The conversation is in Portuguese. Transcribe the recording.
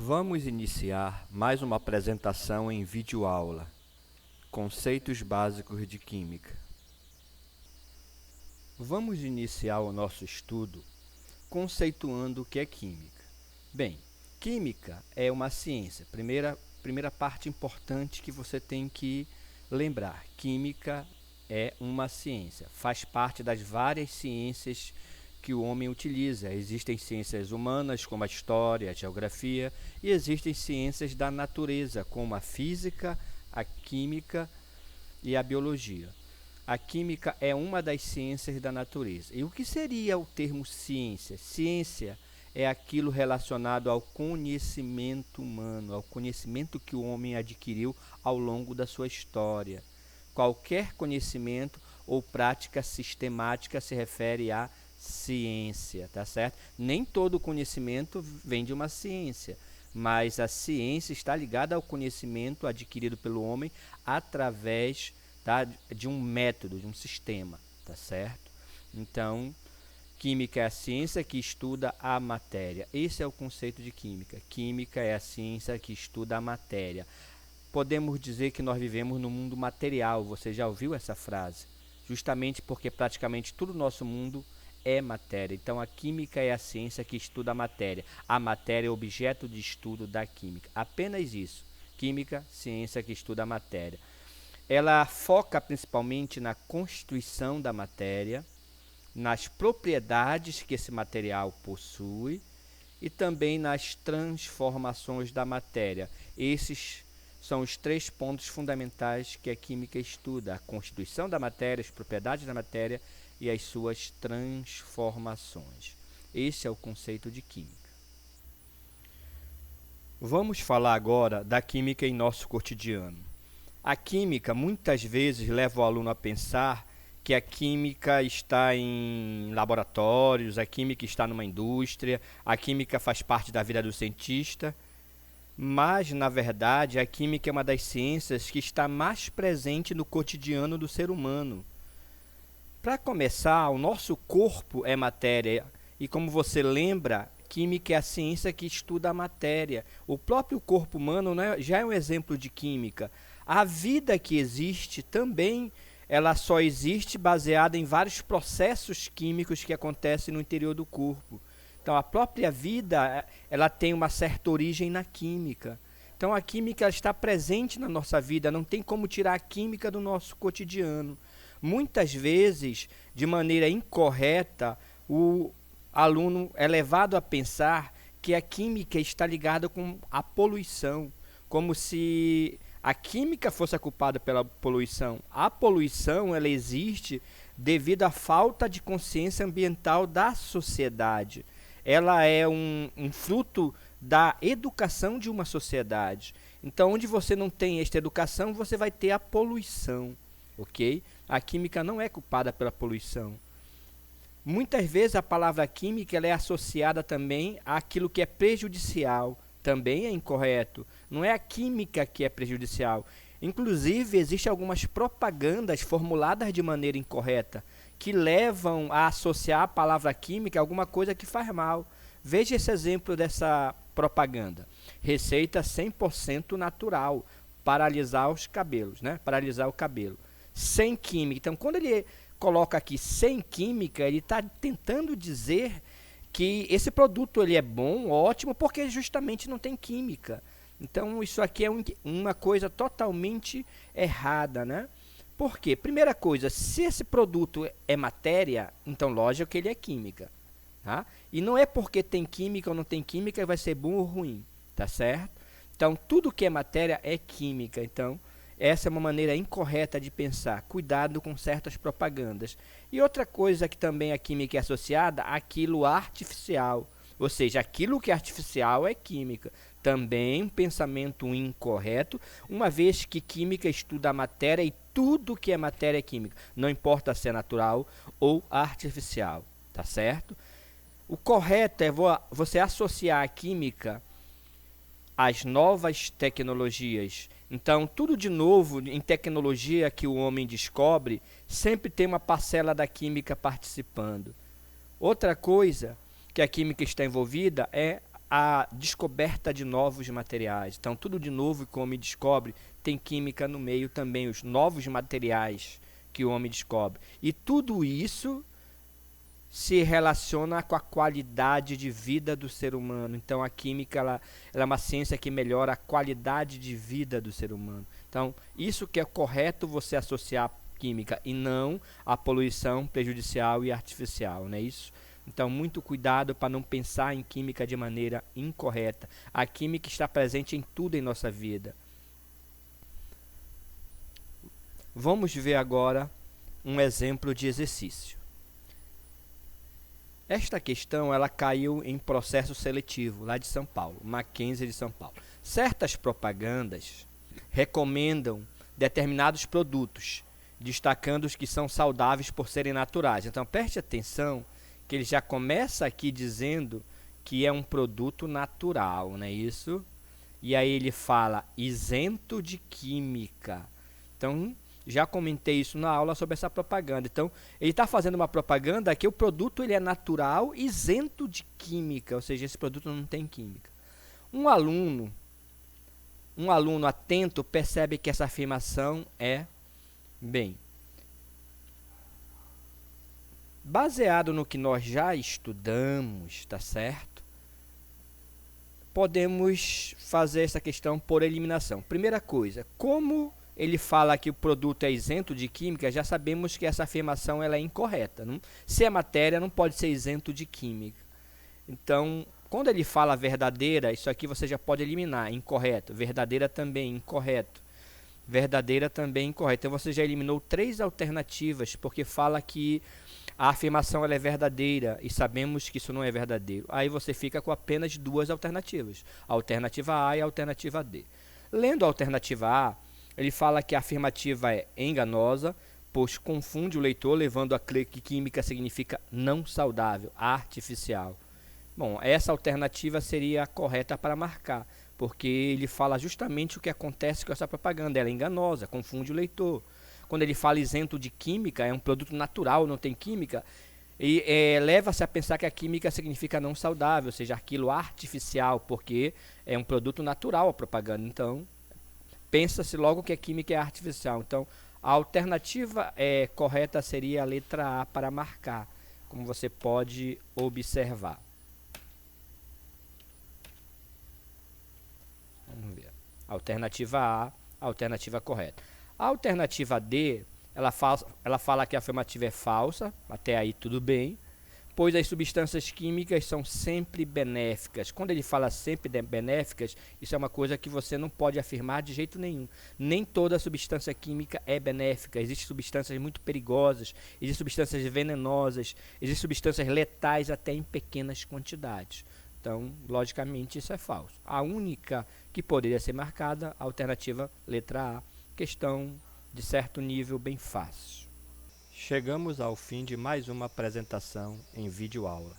Vamos iniciar mais uma apresentação em videoaula. Conceitos básicos de Química. Vamos iniciar o nosso estudo conceituando o que é Química. Bem, Química é uma ciência. Primeira parte importante que você tem que lembrar. Química é uma ciência. Faz parte das várias ciências que o homem utiliza. Existem ciências humanas, como a história, a geografia, e existem ciências da natureza, como a física, a química e a biologia. A química é uma das ciências da natureza. E o que seria o termo ciência? Ciência é aquilo relacionado ao conhecimento humano, ao conhecimento que o homem adquiriu ao longo da sua história. Qualquer conhecimento ou prática sistemática se refere a ciência, tá certo? Nem todo conhecimento vem de uma ciência, mas a ciência está ligada ao conhecimento adquirido pelo homem através, tá, de um método, de um sistema, tá certo? Então, química é a ciência que estuda a matéria. Esse é o conceito de química. Química é a ciência que estuda a matéria. Podemos dizer que nós vivemos no mundo material. Você já ouviu essa frase? Justamente porque praticamente todo o nosso mundo é matéria. Então, a química é a ciência que estuda a matéria. A matéria é objeto de estudo da química. Apenas isso. Química, ciência que estuda a matéria. Ela foca principalmente na constituição da matéria, nas propriedades que esse material possui e também nas transformações da matéria. Esses são os 3 pontos fundamentais que a química estuda: a constituição da matéria, as propriedades da matéria e as suas transformações. Esse é o conceito de química. Vamos falar agora da química em nosso cotidiano. A química muitas vezes leva o aluno a pensar que a química está em laboratórios, a química está numa indústria, a química faz parte da vida do cientista, mas, na verdade, a química é uma das ciências que está mais presente no cotidiano do ser humano. Para começar, o nosso corpo é matéria e, como você lembra, química é a ciência que estuda a matéria. O próprio corpo humano, né, já é um exemplo de química. A vida que existe também, ela só existe baseada em vários processos químicos que acontecem no interior do corpo. Então, a própria vida, ela tem uma certa origem na química. Então, a química ela está presente na nossa vida, não tem como tirar a química do nosso cotidiano. Muitas vezes, de maneira incorreta, o aluno é levado a pensar que a química está ligada com a poluição, como se a química fosse a culpada pela poluição. A poluição ela existe devido à falta de consciência ambiental da sociedade. Ela é um fruto da educação de uma sociedade. Então, onde você não tem esta educação, você vai ter a poluição, ok? A química não é culpada pela poluição. Muitas vezes a palavra química ela é associada também àquilo que é prejudicial. Também é incorreto. Não é a química que é prejudicial. Inclusive, existem algumas propagandas formuladas de maneira incorreta que levam a associar a palavra química a alguma coisa que faz mal. Veja esse exemplo dessa propaganda. Receita 100% natural para alisar os cabelos, né? Para alisar o cabelo. Sem química. Então, quando ele coloca aqui sem química, ele está tentando dizer que esse produto ele é bom, ótimo, porque justamente não tem química. Então, isso aqui é uma coisa totalmente errada, né? Por quê? Primeira coisa, se esse produto é matéria, então lógico que ele é química. Tá? E não é porque tem química ou não tem química que vai ser bom ou ruim, tá certo? Então, tudo que é matéria é química. Então, essa é uma maneira incorreta de pensar. Cuidado com certas propagandas. E outra coisa que também a química é associada, aquilo artificial. Ou seja, aquilo que é artificial é química. Também um pensamento incorreto, uma vez que química estuda a matéria e tudo que é matéria é química. Não importa se é natural ou artificial, tá certo? O correto é você associar a química às novas tecnologias. Então, tudo de novo em tecnologia que o homem descobre, sempre tem uma parcela da química participando. Outra coisa que a química está envolvida é a descoberta de novos materiais. Então, tudo de novo que o homem descobre tem química no meio também, os novos materiais que o homem descobre. E tudo isso se relaciona com a qualidade de vida do ser humano. Então, a química ela é uma ciência que melhora a qualidade de vida do ser humano. Então, isso que é correto você associar à química e não à poluição prejudicial e artificial, não é isso? Então, muito cuidado para não pensar em química de maneira incorreta. A química está presente em tudo em nossa vida. Vamos ver agora um exemplo de exercício. Esta questão ela caiu em processo seletivo, lá de São Paulo, Mackenzie de São Paulo. Certas propagandas recomendam determinados produtos, destacando os que são saudáveis por serem naturais. Então, preste atenção que ele já começa aqui dizendo que é um produto natural, não é isso? E aí ele fala isento de química. Então, já comentei isso na aula sobre essa propaganda. Então, ele está fazendo uma propaganda que o produto ele é natural, isento de química, ou seja, esse produto não tem química. Um aluno atento percebe que essa afirmação é, bem, baseado no que nós já estudamos, tá certo? Podemos fazer essa questão por eliminação. Primeira coisa, como ele fala que o produto é isento de química, já sabemos que essa afirmação ela é incorreta. Não? Se é matéria, não pode ser isento de química. Então, quando ele fala verdadeira, isso aqui você já pode eliminar, incorreto. Verdadeira também, incorreto. Verdadeira também, incorreto. Então, você já eliminou 3 alternativas, porque fala que a afirmação ela é verdadeira e sabemos que isso não é verdadeiro. Aí você fica com apenas 2 alternativas, a alternativa A e a alternativa D. Lendo a alternativa A, ele fala que a afirmativa é enganosa, pois confunde o leitor, levando a crer que química significa não saudável, artificial. Bom, essa alternativa seria a correta para marcar, porque ele fala justamente o que acontece com essa propaganda. Ela é enganosa, confunde o leitor. Quando ele fala isento de química, é um produto natural, não tem química, e leva-se a pensar que a química significa não saudável, ou seja, aquilo artificial, porque é um produto natural a propaganda. Então, pensa-se logo que a química é artificial. Então, a alternativa correta seria a letra A para marcar, como você pode observar. Vamos ver. Alternativa A, alternativa correta. A alternativa D, ela fala que a afirmativa é falsa, até aí tudo bem, pois as substâncias químicas são sempre benéficas. Quando ele fala sempre benéficas, isso é uma coisa que você não pode afirmar de jeito nenhum. Nem toda substância química é benéfica. Existem substâncias muito perigosas, existem substâncias venenosas, existem substâncias letais até em pequenas quantidades. Então, logicamente, isso é falso. A única que poderia ser marcada, a alternativa letra A, questão de certo nível bem fácil. Chegamos ao fim de mais uma apresentação em videoaula.